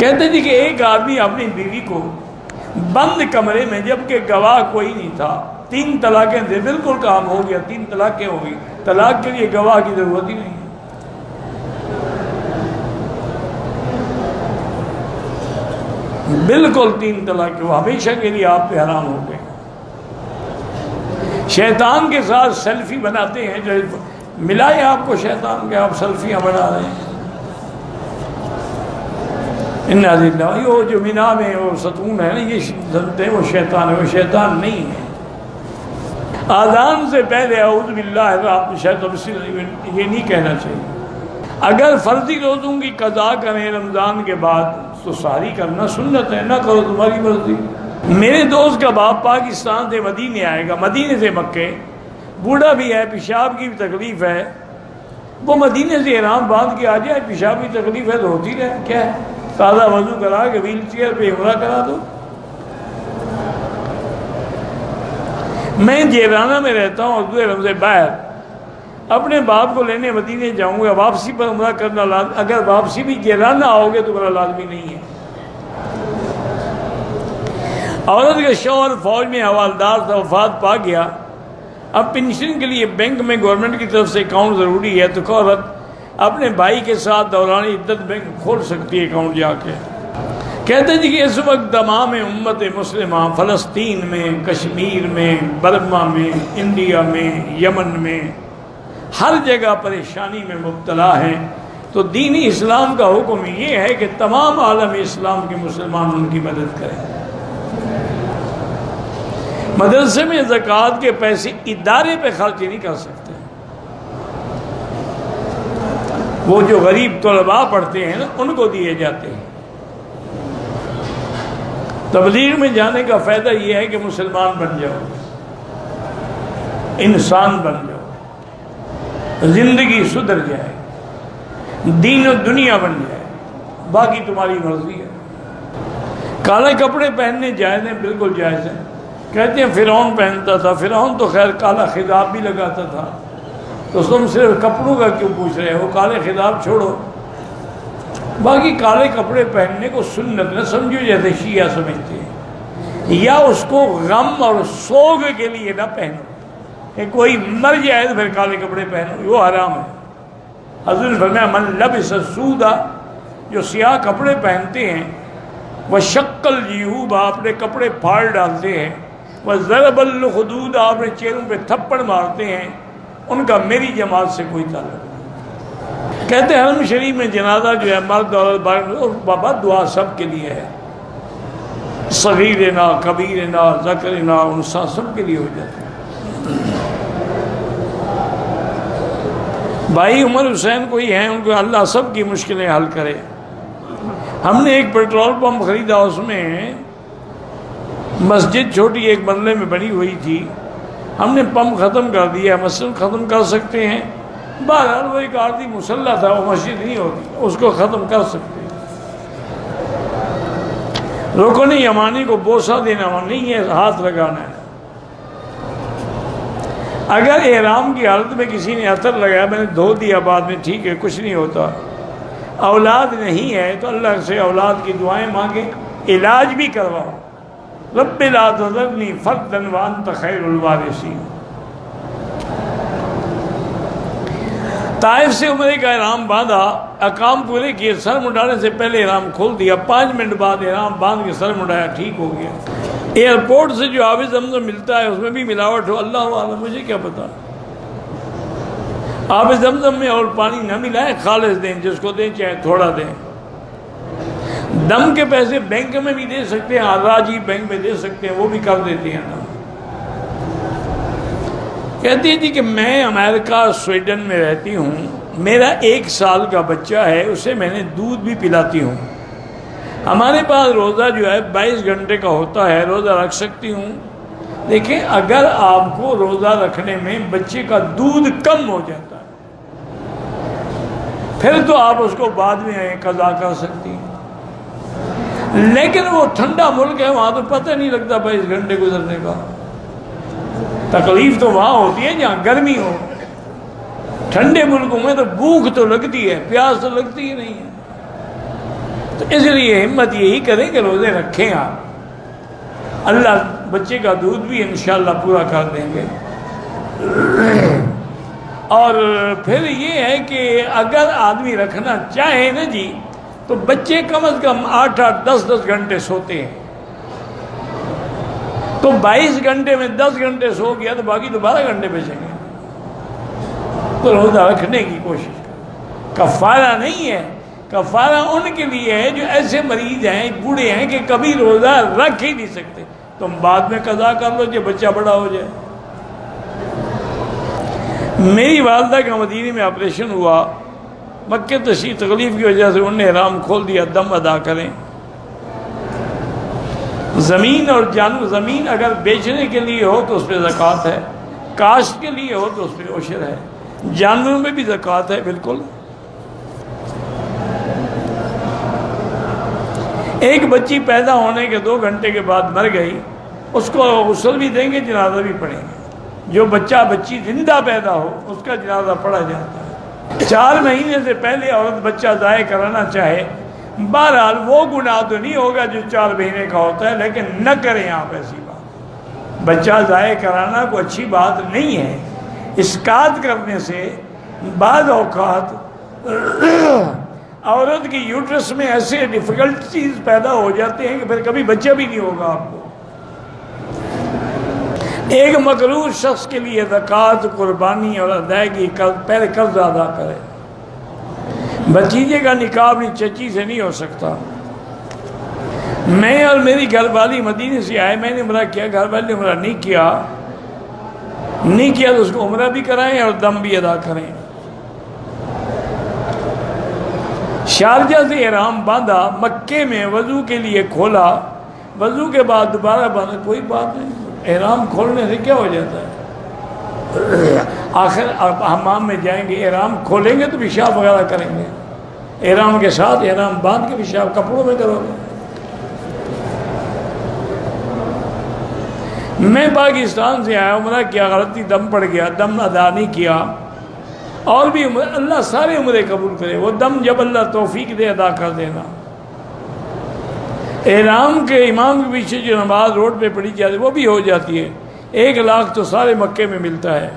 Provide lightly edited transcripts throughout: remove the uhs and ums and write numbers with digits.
کہتے تھے کہ ایک آدمی اپنی بیوی کو بند کمرے میں، جبکہ گواہ کوئی نہیں تھا، 3 طلاقیں دے، بالکل کام ہو گیا، 3 طلاقیں ہو گئی، طلاق کے لیے گواہ کی ضرورت ہی نہیں ہے۔ بالکل 3 طلاقیں، وہ ہمیشہ کے لیے آپ پہ حرام ہو گئے۔ شیطان کے ساتھ سیلفی بناتے ہیں، جو ملائے آپ کو شیطان کے، آپ سیلفیاں بنا رہے ہیں۔ وہ جو مینا میں وہ ستون ہے نا، یہ سنتے ہیں وہ شیطان ہے، وہ شیطان نہیں ہے۔ آذان سے پہلے اعوذ باللہ یہ نہیں کہنا چاہیے۔ اگر فرضی روزوں کی قضا کریں رمضان کے بعد تو سحری کرنا سنت ہے، نہ کرو تمہاری مرضی۔ میرے دوست کا باپ پاکستان سے مدینے آئے گا، مدینے سے مکے، بوڑھا بھی ہے، پیشاب کی بھی تکلیف ہے، وہ مدینے سے احرام باندھ کے آ جائے، پیشاب کی تکلیف ہے تو ہوتی رہے، کیا ہے، تازہ وضو کرا کے ویل چیئر پہ عمرہ کرا دو۔ میں جیرانہ میں رہتا ہوں، اور حرم سے باہر، اپنے باپ کو لینے مدینے جاؤں گا، واپسی پر عمرہ کرنا لازمی، اگر واپسی بھی جیرانہ آؤ گے تو بڑا لازمی نہیں ہے۔ عورت کا شوہر فوج میں حوالدار تھا، وفات پا گیا، اب پنشن کے لیے بینک میں گورنمنٹ کی طرف سے اکاؤنٹ ضروری ہے، تو عورت اپنے بھائی کے ساتھ دوران عدت بینک کھول سکتی ہے اکاؤنٹ جا کے۔ کہتے ہیں کہ اس وقت تمام امت مسلمہ فلسطین میں، کشمیر میں، برما میں، انڈیا میں، یمن میں، ہر جگہ پریشانی میں مبتلا ہے، تو دین اسلام کا حکم یہ ہے کہ تمام عالم اسلام کے مسلمان ان کی مدد کریں۔ مدرسے میں زکوٰۃ کے پیسے ادارے پہ خرچ نہیں کر سکتے، وہ جو غریب طلباء پڑھتے ہیں نا ان کو دیے جاتے ہیں۔ تبلیغ میں جانے کا فائدہ یہ ہے کہ مسلمان بن جاؤ، انسان بن جاؤ، زندگی سدھر جائے، دین و دنیا بن جائے، باقی تمہاری مرضی ہے۔ کالے کپڑے پہننے جائز ہیں، بالکل جائز ہیں۔ کہتے ہیں فرعون پہنتا تھا، فرعون تو خیر کالا خضاب بھی لگاتا تھا، تو تم صرف کپڑوں کا کیوں پوچھ رہے ہو؟ کالے خضاب چھوڑو، باقی کالے کپڑے پہننے کو سنت نہ سمجھو جیسے شیعہ سمجھتے ہیں، یا اس کو غم اور سوگ کے لیے نہ پہنو کہ کوئی مر جائے تو پھر کالے کپڑے پہنو، وہ حرام ہے۔ حضور نے فرمایا من لبس السودا، جو سیاہ کپڑے پہنتے ہیں، وشق الجیوب، اپنے کپڑے پھاڑ ڈالتے ہیں، وضرب الخدود، اپنے چہروں پہ تھپڑ مارتے ہیں، ان کا میری جماعت سے کوئی تعلق نہیں۔ کہتے ہیں حرم شریف میں جنازہ جو ہے مرد اور بابا دعا سب کے لیے ہے، صغیرنا کبیرنا ذکرنا انثیٰ، سب کے لیے ہو جاتی ہے۔ بھائی عمر حسین کوئی ہیں، ان کو اللہ سب کی مشکلیں حل کرے۔ ہم نے ایک پیٹرول پمپ خریدا، اس میں مسجد چھوٹی ایک بنگلے میں بنی ہوئی تھی، ہم نے پمپ ختم کر دیا، مسجد ختم کر سکتے ہیں؟ بہرحال وہ ایک عارضی مسلح تھا، وہ مسجد نہیں ہوتی، اس کو ختم کر سکتے ہیں۔ رکن یمانی کو بوسہ دینا نہیں ہے، ہاتھ لگانا ہے۔ اگر احرام کی حالت میں کسی نے عطر لگایا، میں نے دھو دیا بعد میں، ٹھیک ہے، کچھ نہیں ہوتا۔ اولاد نہیں ہے تو اللہ سے اولاد کی دعائیں مانگے، علاج بھی کرواؤ۔ رب لا تذرنی فردا وانت خیر الوارثین۔ طائف سے عمرے کا احرام باندھا، احکام پورے کیے، سر مڈانے سے پہلے احرام کھول دیا، 5 منٹ بعد احرام باندھ کے سر مڈایا، ٹھیک ہو گیا۔ ایئرپورٹ سے جو آب زمزم ملتا ہے اس میں بھی ملاوٹ ہو، اللہ اعلم، مجھے کیا پتا۔ آب زمزم میں اور پانی نہ ملائے، خالص دیں، جس کو دیں چاہے تھوڑا دیں۔ دم کے پیسے بینک میں بھی دے سکتے ہیں، حراجی بینک میں دے سکتے ہیں، وہ بھی کر دیتے ہیں۔ کہتی تھی کہ میں امریکہ سویڈن میں رہتی ہوں، میرا 1 سال کا بچہ ہے، اسے میں نے دودھ بھی پلاتی ہوں، ہمارے پاس روزہ جو ہے 22 گھنٹے کا ہوتا ہے، روزہ رکھ سکتی ہوں؟ دیکھیں اگر آپ کو روزہ رکھنے میں بچے کا دودھ کم ہو جاتا ہے پھر تو آپ اس کو بعد میں قضا کر سکتی ہیں، لیکن وہ ٹھنڈا ملک ہے، وہاں تو پتہ نہیں لگتا 22 گھنٹے گزرنے کا۔ تکلیف تو وہاں ہوتی ہے جہاں گرمی ہو، ٹھنڈے ملکوں میں تو بھوک تو لگتی ہے، پیاس تو لگتی ہی نہیں ہے۔ تو اس لیے ہمت یہی کریں کہ روزے رکھیں آپ، اللہ بچے کا دودھ بھی انشاءاللہ پورا کر دیں گے۔ اور پھر یہ ہے کہ اگر آدمی رکھنا چاہے نا جی تو بچے کم از کم 8-8 10-10 گھنٹے سوتے ہیں، تو 22 گھنٹے میں 10 گھنٹے سو گیا تو باقی تو 12 گھنٹے بچیں گے، تو روزہ رکھنے کی کوشش کریں۔ کفارہ نہیں ہے، کفارہ ان کے لیے ہے جو ایسے مریض ہیں، بوڑھے ہیں کہ کبھی روزہ رکھ ہی نہیں سکتے، تم بعد میں قضا کر لو جب بچہ بڑا ہو جائے۔ میری والدہ کا مدینے میں آپریشن ہوا، مکہ تشریف تکلیف کی وجہ سے انہوں نے احرام کھول دیا، دم ادا کریں۔ زمین اور جانور، زمین اگر بیچنے کے لیے ہو تو اس پہ زکوٰۃ ہے، کاشت کے لیے ہو تو اس پہ عشر ہے، جانوروں میں بھی زکوٰۃ ہے بالکل۔ ایک بچی پیدا ہونے کے 2 گھنٹے کے بعد مر گئی، اس کو غسل بھی دیں گے، جنازہ بھی پڑھیں گے۔ جو بچی زندہ پیدا ہو اس کا جنازہ پڑھا جاتا ہے۔ 4 مہینے سے پہلے عورت بچہ ضائع کرانا چاہے، بہرحال وہ گناہ تو نہیں ہوگا جو 4 مہینے کا ہوتا ہے، لیکن نہ کریں آپ ایسی بات۔ بچہ ضائع کرانا کوئی اچھی بات نہیں ہے، اسقاط کرنے سے بعض اوقات عورت کی یوٹرس میں ایسے ڈیفیکلٹیز پیدا ہو جاتے ہیں کہ پھر کبھی بچہ بھی نہیں ہوگا آپ کو۔ ایک مقرور شخص کے لیے زکوٰۃ، قربانی اور ادائیگی پہلے قرض ادا کرے۔ بھتیجے کا نکاح اپنی چچی سے نہیں ہو سکتا۔ میں اور میری گھر والی مدینے سے آئے، میں نے عمرہ کیا، گھر والی نے عمرہ نہیں کیا تو اس کو عمرہ بھی کرائیں اور دم بھی ادا کریں۔ شارجہ سے احرام باندھا، مکے میں وضو کے لیے کھولا، وضو کے بعد دوبارہ باندھا، کوئی بات نہیں، احرام کھولنے سے کیا ہو جاتا ہے؟ آخر آپ حمام میں جائیں گے، احرام کھولیں گے تو پیشاب وغیرہ کریں گے، احرام کے ساتھ احرام باندھ کے پیشاب کپڑوں میں کرو گے۔ میں پاکستان سے آیا، عمرہ کیا، غلطی دم پڑ گیا، دم ادا نہیں کیا، اور بھی اللہ سارے عمرے قبول کرے، وہ دم جب اللہ توفیق دے ادا کر دینا۔ احرام کے امام کے پیچھے جو نماز روڈ پہ پڑھی جاتی ہے وہ بھی ہو جاتی ہے، 1 لاکھ تو سارے مکے میں ملتا ہے۔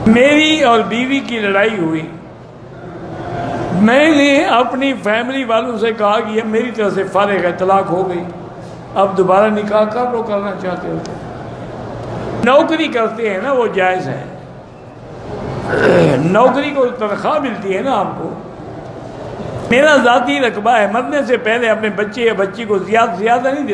میری اور بیوی کی لڑائی ہوئی، میں نے اپنی فیملی والوں سے کہا کہ یہ میری طرف سے فارغ ہے، طلاق ہو گئی، اب دوبارہ نکاح کر لو، کرنا چاہتے ہو تو۔ نوکری کرتے ہیں نا وہ جائز ہے، نوکری کو تنخواہ ملتی ہے نا آپ کو۔ میرا ذاتی رقبہ ہے، مرنے سے پہلے اپنے بچے یا بچی کو زیادہ نہیں